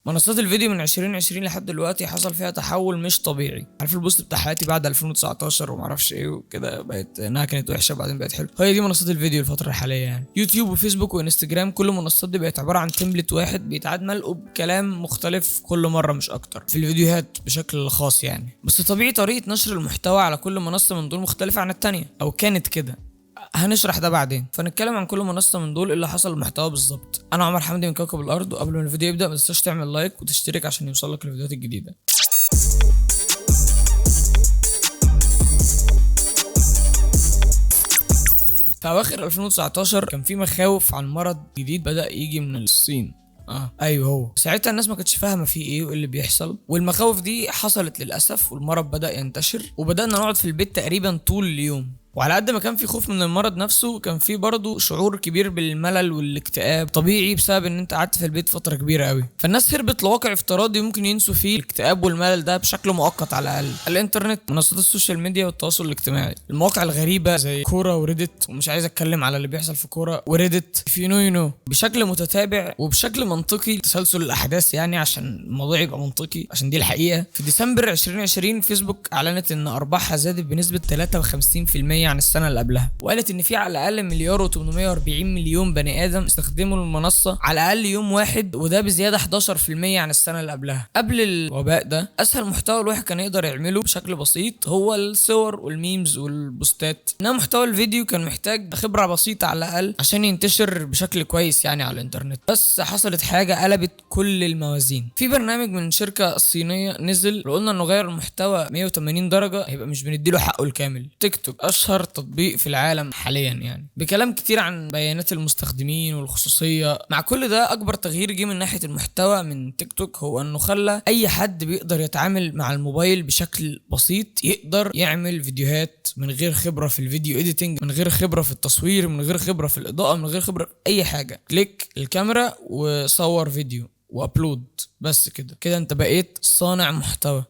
منصات الفيديو من 2020 لحد دلوقتي حصل فيها تحول مش طبيعي. عارف البوست بتاع حياتي بعد 2019 وما اعرفش ايه وكده، بقت انها كانت وحشه بعدين بقت حلوه. هي دي منصات الفيديو الفتره الحاليه يعني. يوتيوب وفيسبوك وانستجرام، كل المنصات دي بقت عباره عن تمبلت واحد بيتعاد ملقه بكلام مختلف كل مره مش اكتر في الفيديوهات بشكل خاص يعني. بس طبيعي طريقه نشر المحتوى على كل منصه من دول مختلفه عن التانيه، او كانت كده. هنشرح ده بعدين، فنتكلم عن كل منصه من دول اللي حصل المحتوى بالظبط. انا عمر حمدي من كوكب الارض، وقبل ما الفيديو يبدا ما تنساش تعمل لايك وتشترك عشان يوصلك الفيديوهات الجديده. في اواخر 2019 كان في مخاوف عن مرض جديد بدأ يجي من الصين. ايوه، هو ساعتها الناس ما كانتش فاهمه فيه ايه وايه اللي بيحصل، والمخاوف دي حصلت للاسف، والمرض بدأ ينتشر وبدأنا نقعد في البيت تقريبا طول اليوم. وعلى قد ما كان في خوف من المرض نفسه، كان في برضه شعور كبير بالملل والاكتئاب طبيعي بسبب ان انت قعدت في البيت فتره كبيره قوي. فالناس هربت لواقع افتراضي ممكن ينسوا فيه الاكتئاب والملل ده بشكل مؤقت على الاقل. الانترنت، منصات السوشيال ميديا والتواصل الاجتماعي، المواقع الغريبه زي كوره وريدت، ومش عايز اتكلم على اللي بيحصل في كوره وريدت في يو بشكل متتابع وبشكل منطقي، تسلسل الاحداث يعني عشان الموضوع يبقى منطقي، عشان دي الحقيقه. في ديسمبر 2020 فيسبوك اعلنت ان ارباحها زادت بنسبه 53% عن السنه اللي قبلها، وقالت ان في على الاقل 1,840,000,000 بني ادم استخدموا المنصه على الاقل يوم واحد، وده بزياده 11% عن السنه اللي قبلها. قبل الوباء ده اسهل محتوى الواحد كان يقدر يعمله بشكل بسيط هو الصور والميمز والبوستات، انما محتوى الفيديو كان محتاج خبره بسيطه على الاقل عشان ينتشر بشكل كويس يعني على الانترنت. بس حصلت حاجه قلبت كل الموازين. في برنامج من شركه صينيه نزل، لو قلنا انه غير المحتوى 180 درجه هيبقى مش بنديله حقه الكامل. تيك توك اشهر تطبيق في العالم حاليا يعني، بكلام كتير عن بيانات المستخدمين والخصوصيه. مع كل ده اكبر تغيير جه من ناحيه المحتوى من تيك توك هو انه خلى اي حد بيقدر يتعامل مع الموبايل بشكل بسيط، يقدر يعمل فيديوهات من غير خبره في الفيديو اديتنج، من غير خبره في التصوير، من غير خبره في الاضاءه، من غير خبره في اي حاجه. كليك الكاميرا وصور فيديو وابلود، بس كده انت بقيت صانع محتوى.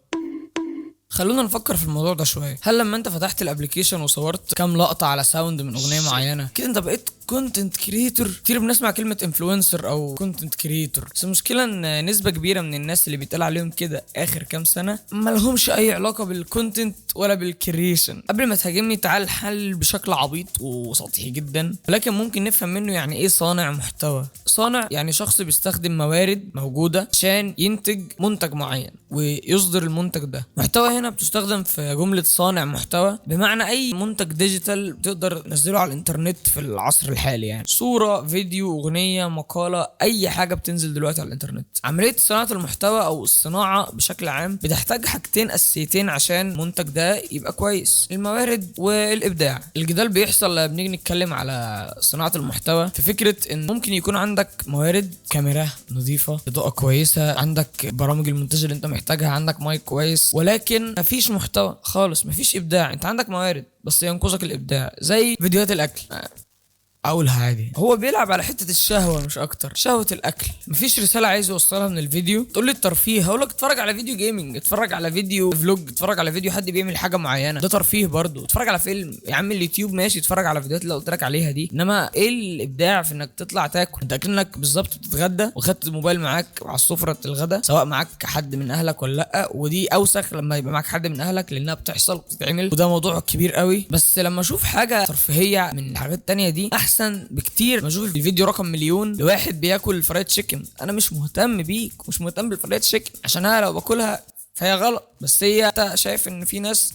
خلونا نفكر في الموضوع ده شويه. هل لما انت فتحت الابليكيشن وصورت كام لقطه على ساوند من اغنيه معينه كده انت بقيت كونتنت كريتور؟ كتير بنسمع كلمه انفلونسر او كونتنت كريتور، بس المشكله ان نسبه كبيره من الناس اللي بيتقال عليهم كده اخر كام سنه ما لهمش اي علاقه بالكونتنت ولا بالكريشن. قبل ما تهاجمني تعال الحل بشكل عبيط وسطحي جدا، ولكن ممكن نفهم منه يعني ايه صانع محتوى. صانع يعني شخص بيستخدم موارد موجوده عشان ينتج منتج معين ويصدر المنتج ده. محتوى هنا بتستخدم في جمله صانع محتوى بمعنى اي منتج ديجيتال تقدر تنزله على الانترنت في العصر الحالي يعني، صوره، فيديو، اغنيه، مقاله، اي حاجه بتنزل دلوقتي على الانترنت. عمليه صناعه المحتوى او الصناعه بشكل عام بتحتاج حاجتين اساسيتين عشان المنتج ده يبقى كويس: الموارد والابداع. الجدال بيحصل لما بنيجي نتكلم على صناعه المحتوى في فكره ان ممكن يكون عندك موارد، كاميرا نظيفه، اضاءه كويسه، عندك برامج المونتاج اللي انت محتاجها، عندك مايك كويس، ولكن مفيش محتوى خالص، مفيش ابداع. انت عندك موارد بس ينقصك الابداع، زي فيديوهات الاكل. اقولها عادي، هو بيلعب على حته الشهوه مش اكتر، شهوه الاكل. مفيش رساله عايز يوصلها من الفيديو. تقول لي الترفيه، هقول لك اتفرج على فيديو جيمنج، اتفرج على فيديو فلوج، اتفرج على فيديو حد بيعمل حاجه معينه، ده ترفيه برضو. اتفرج على فيلم يا عم، اليوتيوب ماشي، اتفرج على فيديوهات اللي قلت لك عليها دي، انما ايه الابداع في انك تطلع تاكل؟ انت اكنك بالظبط بتتغدى وخدت الموبايل معاك على سفره الغداء، سواء معاك حد من اهلك ولا لا، ودي اوسخ لما يبقى معاك حد من اهلك لانها بتحصل وبتتعمل، وده موضوع كبير قوي. بس لما اشوف حاجه ترفيهيه من الحاجات التانية دي احسن بكتير ما اشوف الفيديو رقم مليون لواحد بياكل فرايد تشيكن. انا مش مهتم بيك ومش مهتم بالفرايد تشيكن، عشان انا لو باكلها فهي غلط، بس هي انت شايف ان في ناس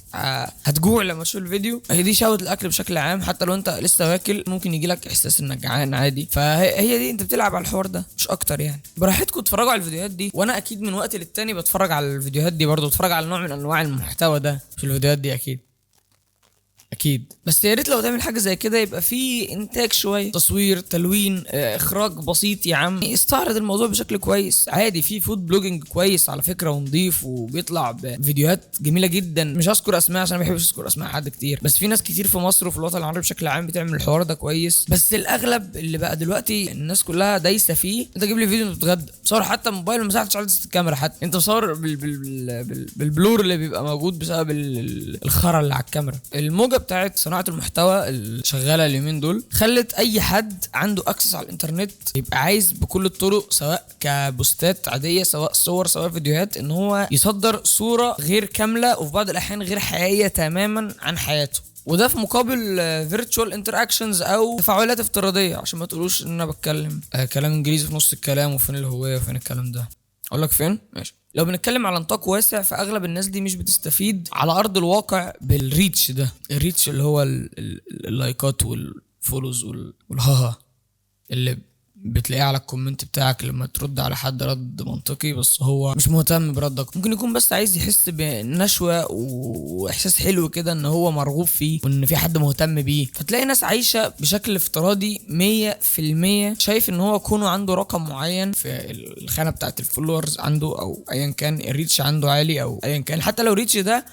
هتجوع لما تشوف الفيديو. هي دي شهوه الاكل بشكل عام، حتى لو انت لسه واكل ممكن يجيلك احساس انك جعان عادي. فهي دي انت بتلعب على الحوار ده مش اكتر يعني. براحتكم اتفرجوا على الفيديوهات دي، وانا اكيد من وقت للتاني بتفرج على الفيديوهات دي برضه، بتفرج على نوع من انواع المحتوى ده في الفيديوهات دي اكيد. بس يا ريت لو تعمل حاجه زي كده يبقى في انتاج شويه، تصوير، تلوين، اخراج بسيط يا عم، استعرض الموضوع بشكل كويس عادي. في فود بلوجينج كويس على فكره ونضيف وبيطلع بفيديوهات جميله جدا. مش هذكر اسماء عشان ما بحبش اذكر اسماء حد كتير، بس في ناس كتير في مصر وفي الوطن العربي بشكل عام بتعمل الحوار ده كويس. بس الاغلب اللي بقى دلوقتي الناس كلها دايسه فيه، انت جيب لي فيديو انت بتتغدى، صور حتى موبايل ما مساحتش عدسه الكاميرا، حتى انت مصور بالبلور اللي بيبقى موجود بسبب الخرا اللي على الكاميرا. الموجه بتاعت صناعه المحتوى اللي شغاله اليومين دول خلت اي حد عنده اكسس على الانترنت يبقى عايز بكل الطرق، سواء كبوستات عاديه، سواء صور، سواء فيديوهات، ان هو يصدر صوره غير كامله وفي بعض الاحيان غير حقيقيه تماما عن حياته، وده في مقابل فيرتشوال انتراكشنز او تفاعلات افتراضيه، عشان ما تقولوش ان انا بتكلم كلام انجليزي في نص الكلام وفين الهويه وفين الكلام ده. اقول لك فين؟ ماشي. لو بنتكلم على نطاق واسع، فاغلب الناس دي مش بتستفيد على ارض الواقع بالريتش ده، الريتش اللي هو اللايكات والفولوز والهاها اللي بتلاقيه على الكومنت بتاعك لما ترد على حد رد منطقي بس هو مش مهتم بردك. ممكن يكون بس عايز يحس بنشوة واحساس حلو كده ان هو مرغوب فيه وان في حد مهتم بيه، فتلاقي ناس عايشة بشكل افتراضي 100%، شايف ان هو كونه عنده رقم معين في الخانة بتاعت الفولورز عنده او ايا كان الريتش عنده عالي او ايا كان، حتى لو ريتش ده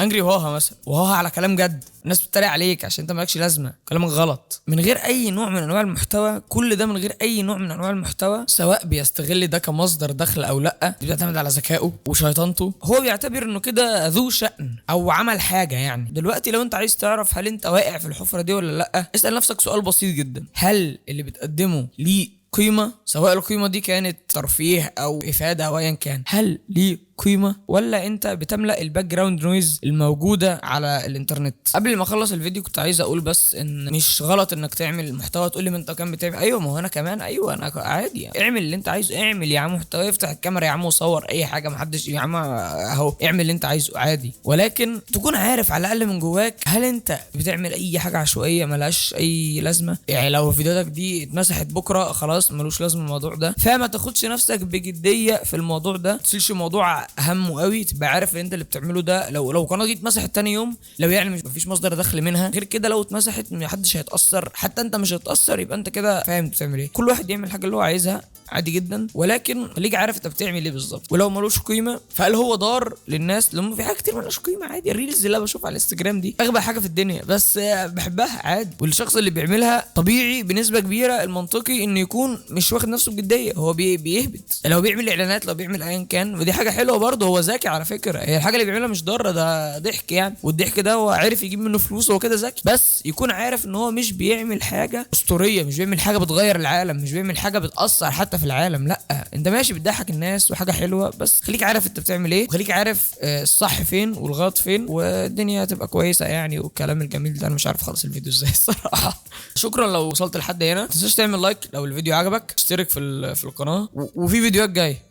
انجري وهاها مثلا، وهاها على كلام جد، الناس بتتريق عليك عشان انت مالكش لازمه، كلامك غلط، من غير اي نوع من انواع المحتوى. كل ده من غير اي نوع من انواع المحتوى، سواء بيستغل ده كمصدر دخل او لا، دي بتعتمد على ذكائه وشيطانته. هو بيعتبر انه كده ذو شأن او عمل حاجه. يعني دلوقتي لو انت عايز تعرف هل انت واقع في الحفره دي ولا لا، اسال نفسك سؤال بسيط جدا: هل اللي بتقدمه ليه قيمه؟ سواء القيمه دي كانت ترفيه او افاده او ايا كان، هل ليه قيمه ولا انت بتملأ الباك جراوند نويز الموجوده على الانترنت؟ قبل ما اخلص الفيديو كنت عايز اقول بس ان مش غلط انك تعمل محتوى. تقول لي ما انت كان بتعمل، ايوه ما هو انا كمان، ايوه انا عادي يعني. اعمل اللي انت عايزه، اعمل يا عم محتوى، افتح الكاميرا يا عم وصور اي حاجه، محدش يا عم اهو اعمل اللي انت عايزه عادي، ولكن تكون عارف على الاقل من جواك هل انت بتعمل اي حاجه عشوائيه ملهاش اي لازمه. يعني لو فيديوهاتك دي اتمسحت بكره خلاص ملوش لازمه الموضوع ده، فما تاخدش نفسك بجديه في الموضوع ده، ما تشيلش الموضوع همه قوي، تبقى عارف ان انت اللي بتعمله ده لو قناه دي اتمسحت تاني يوم، لو يعني مفيش مصدر دخل منها غير كده، لو اتمسحت محدش هيتاثر، حتى انت مش هتتاثر، يبقى انت كده فاهم بتعمل ايه. كل واحد يعمل الحاجه اللي هو عايزها عادي جدا، ولكن خليك عارف انت بتعمل ايه بالظبط. ولو ملوش قيمه فهل هو ضار للناس؟ لما في حاجات كتير ملوش قيمه عادي. الريلز اللي انا بشوفها على الانستجرام دي اغبى حاجه في الدنيا، بس بحبها عادي، والشخص اللي بيعملها طبيعي بنسبه كبيره المنطقي انه يكون مش واخد نفسه بجديه، هو بيهبط. لو بيعمل اعلانات، لو بيعمل ايا كان، ودي حاجه حلوه برضه، هو ذكي على فكره، هي الحاجه اللي بيعملها مش ضاره، ده ضحك يعني، والضحك ده هو عارف يجيب منه فلوس، هو كده ذكي. بس يكون عارف ان هو مش بيعمل حاجه اسطوريه، مش بيعمل حاجه بتغير العالم، مش بيعمل حاجه بتاثر حتى في العالم، لا، انت ماشي بتضحك الناس وحاجه حلوه، بس خليك عارف انت بتعمل ايه، وخليك عارف الصح فين والغلط فين، والدنيا هتبقى كويسه يعني. والكلام الجميل ده انا مش عارف خلص الفيديو ازاي الصراحه. شكرا لو وصلت لحد هنا، ما تنساش تعمل لايك لو الفيديو عجبك، اشترك في القناه، وفي فيديوهات جايه،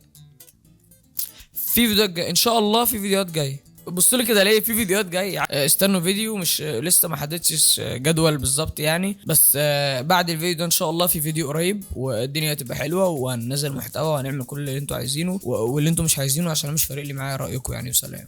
ان شاء الله في فيديوهات جايه. بص لي كده ليه؟ في فيديوهات جايه، استنوا فيديو، مش لسه ما حددتش جدول بالظبط يعني، بس بعد الفيديو ده ان شاء الله في فيديو قريب، والدنيا هتبقى حلوه، وهننزل محتوى وهنعمل كل اللي انتوا عايزينه واللي انتوا مش عايزينه، عشان مش فارق لي معايا رايكم يعني. وسلام.